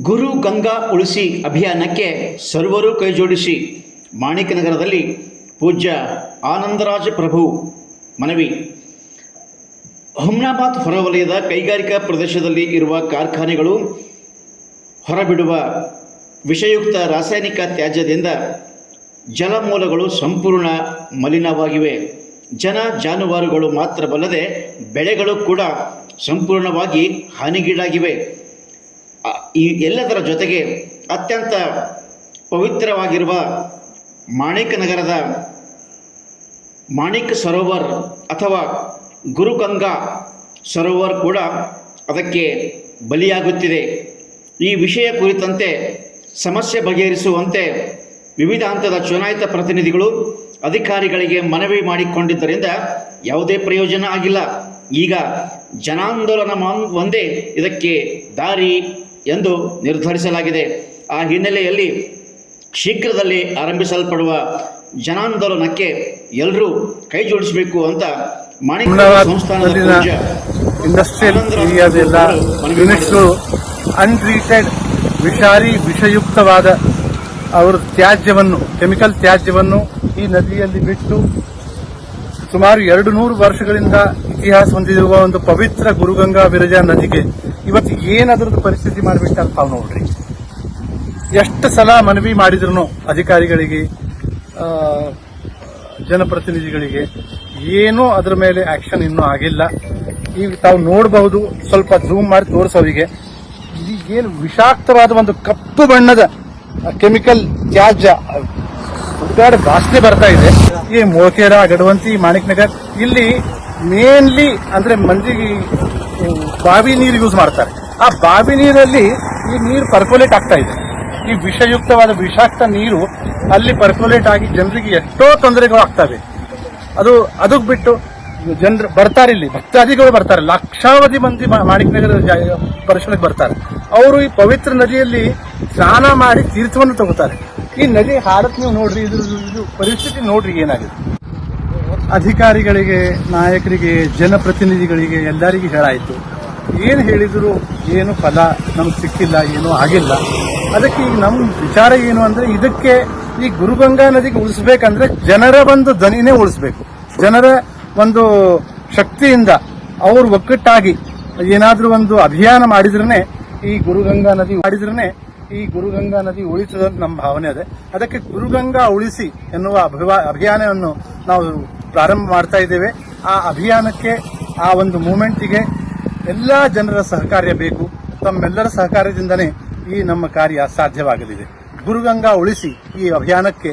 ಗುರು ಗಂಗಾ ಉಳಿಸಿ ಅಭಿಯಾನಕ್ಕೆ ಸರ್ವರು ಕೈಜೋಡಿಸಿ ಮಾಣಿಕನಗರದಲ್ಲಿ ಪೂಜ್ಯ ಆನಂದರಾಜ ಪ್ರಭು ಮನವಿ. ಹುಮ್ನಾಬಾದ್ ಹೊರವಲಯದ ಕೈಗಾರಿಕಾ ಪ್ರದೇಶದಲ್ಲಿ ಇರುವ ಕಾರ್ಖಾನೆಗಳು ಹೊರಬಿಡುವ ವಿಷಯುಕ್ತ ರಾಸಾಯನಿಕ ತ್ಯಾಜ್ಯದಿಂದ ಜಲಮೂಲಗಳು ಸಂಪೂರ್ಣ ಮಲಿನವಾಗಿವೆ. ಜನ ಜಾನುವಾರುಗಳು ಮಾತ್ರವಲ್ಲದೆ ಬೆಳೆಗಳು ಕೂಡ ಸಂಪೂರ್ಣವಾಗಿ ಹಾನಿಗೀಡಾಗಿವೆ. ಈ ಎಲ್ಲದರ ಜೊತೆಗೆ ಅತ್ಯಂತ ಪವಿತ್ರವಾಗಿರುವ ಮಾಣಿಕನಗರದ ಮಾಣಿಕ್ ಸರೋವರ್ ಅಥವಾ ಗುರುಗಂಗಾ ಸರೋವರ್ ಕೂಡ ಅದಕ್ಕೆ ಬಲಿಯಾಗುತ್ತಿದೆ. ಈ ವಿಷಯ ಕುರಿತಂತೆ ಸಮಸ್ಯೆ ಬಗೆಹರಿಸುವಂತೆ ವಿವಿಧ ಹಂತದ ಚುನಾಯಿತ ಪ್ರತಿನಿಧಿಗಳು ಅಧಿಕಾರಿಗಳಿಗೆ ಮನವಿ ಮಾಡಿಕೊಂಡಿದ್ದರಿಂದ ಯಾವುದೇ ಪ್ರಯೋಜನ ಆಗಿಲ್ಲ. ಈಗ ಜನಾಂದೋಲನ ಒಂದೇ ಇದಕ್ಕೆ ದಾರಿ ಎಂದು ನಿರ್ಧರಿಸಲಾಗಿದೆ. ಆ ಹಿನ್ನೆಲೆಯಲ್ಲಿ ಶೀಘ್ರದಲ್ಲಿ ಆರಂಭಿಸಲ್ಪಡುವ ಜನಾಂದೋಲನಕ್ಕೆ ಎಲ್ಲರೂ ಕೈ ಜೋಡಿಸಬೇಕು ಅಂತ ಮಾಣಿಕನಗರ ಸಂಸ್ಥಾನದ ಇಂಡಸ್ಟ್ರಿಯಲ್ ಏರಿಯಾದೆಲ್ಲ ಯೂನಿಟ್ಸ್ಗಳು ಅನ್ಟ್ರೀಟೆಡ್ ವಿಷಯುಕ್ತವಾದ ಅವರ ತ್ಯಾಜ್ಯವನ್ನು, ಕೆಮಿಕಲ್ ತ್ಯಾಜ್ಯವನ್ನು ಈ ನದಿಯಲ್ಲಿ ಬಿಟ್ಟು ಸುಮಾರು 200 ವರ್ಷಗಳಿಂದ ಇತಿಹಾಸ ಹೊಂದಿರುವ ಒಂದು ಪವಿತ್ರ ಗುರುಗಂಗಾ ವಿರಜಾ ನದಿಗೆ ಇವತ್ತು ಏನದ್ರದ್ದು ಪರಿಸ್ಥಿತಿ ಮಾಡಿಬಿಟ್ಟಾರ ತಾವು ನೋಡ್ರಿ. ಎಷ್ಟು ಸಲ ಮನವಿ ಮಾಡಿದ್ರು ಅಧಿಕಾರಿಗಳಿಗೆ, ಜನಪ್ರತಿನಿಧಿಗಳಿಗೆ, ಏನೂ ಅದರ ಮೇಲೆ ಆಕ್ಷನ್ ಇನ್ನೂ ಆಗಿಲ್ಲ. ಈಗ ತಾವು ನೋಡಬಹುದು, ಸ್ವಲ್ಪ ಜೂಮ್ ಮಾಡಿ ತೋರಿಸೋರಿಗೆ ಏನು ವಿಷಾಕ್ತವಾದ ಒಂದು ಕಪ್ಪು ಬಣ್ಣದ ಕೆಮಿಕಲ್ ತ್ಯಾಜ್ಯ ಉದ್ದಾಡ ವಾಸನೆ ಬರ್ತಾ ಇದೆ. ಈ ಮೋಕೇರ, ಗಡವಂತಿ, ಮಾಣಿಕನಗರ್ ಇಲ್ಲಿ ಮೇನ್ಲಿ ಅಂದ್ರೆ ಮಂದಿಗೆ ಬಾವಿ ನೀರು ಯೂಸ್ ಮಾಡ್ತಾರೆ. ಆ ಬಾವಿ ನೀರಲ್ಲಿ ಈ ನೀರು ಪರ್ಕೋಲೇಟ್ ಆಗ್ತಾ ಇದೆ. ಈ ವಿಷಯುಕ್ತವಾದ ವಿಷಾಕ್ತ ನೀರು ಅಲ್ಲಿ ಪರ್ಕೋಲೇಟ್ ಆಗಿ ಜನರಿಗೆ ಎಷ್ಟೋ ತೊಂದರೆಗಳು ಆಗ್ತವೆ. ಅದಕ್ಕೆ ಬಿಟ್ಟು ಜನರು ಬರ್ತಾರೆ, ಇಲ್ಲಿ ಭಕ್ತಾದಿಗಳು ಬರ್ತಾರೆ, ಲಕ್ಷಾವಧಿ ಮಂದಿ ಮಾಣಿಕನಗರ ಪರಿಸರಕ್ಕೆ ಬರ್ತಾರೆ. ಅವರು ಈ ಪವಿತ್ರ ನದಿಯಲ್ಲಿ ಸ್ನಾನ ಮಾಡಿ ತೀರ್ಥವನ್ನು ತಗೋತಾರೆ. ಈ ನದಿ ಹಾಡತ್ ನೀವು ನೋಡ್ರಿ, ಇದು ಪರಿಸ್ಥಿತಿ ನೋಡ್ರಿ ಏನಾಗಿದೆ. ಅಧಿಕಾರಿಗಳಿಗೆ, ನಾಯಕರಿಗೆ, ಜನಪ್ರತಿನಿಧಿಗಳಿಗೆ ಎಲ್ಲರಿಗೂ ಹೇಳಾಯಿತು. ಏನು ಹೇಳಿದ್ರು ಏನು ಫಲ ನಮ್ಗೆ ಸಿಕ್ಕಿಲ್ಲ, ಏನೂ ಆಗಿಲ್ಲ. ಅದಕ್ಕೆ ಈಗ ನಮ್ಮ ವಿಚಾರ ಏನು ಅಂದ್ರೆ, ಇದಕ್ಕೆ ಈ ಗುರುಗಂಗಾ ನದಿಗೆ ಉಳಿಸ್ಬೇಕಂದ್ರೆ ಜನರ ಒಂದು ಧ್ವನಿನೇ ಉಳಿಸ್ಬೇಕು. ಜನರ ಒಂದು ಶಕ್ತಿಯಿಂದ ಅವರು ಒಕ್ಕಟ್ಟಾಗಿ ಏನಾದ್ರೂ ಒಂದು ಅಭಿಯಾನ ಮಾಡಿದ್ರೇ ಈ ಗುರುಗಂಗಾ ನದಿ ಉಳಿತದ ನಮ್ಮ ಭಾವನೆ ಅದೇ. ಅದಕ್ಕೆ ಗುರುಗಂಗಾ ಉಳಿಸಿ ಎನ್ನುವ ಅಭಿಯಾನವನ್ನು ನಾವು ಪ್ರಾರಂಭ ಮಾಡ್ತಾ ಇದ್ದೇವೆ. ಆ ಅಭಿಯಾನಕ್ಕೆ, ಆ ಒಂದು ಮೂಮೆಂಟಿಗೆ ಎಲ್ಲಾ ಜನರ ಸಹಕಾರ್ಯ ಬೇಕು. ತಮ್ಮೆಲ್ಲರ ಸಹಕಾರದಿಂದನೇ ಈ ನಮ್ಮ ಕಾರ್ಯ ಸಾಧ್ಯವಾಗಲಿದೆ. ಗುರುಗಂಗಾ ಉಳಿಸಿ ಈ ಅಭಿಯಾನಕ್ಕೆ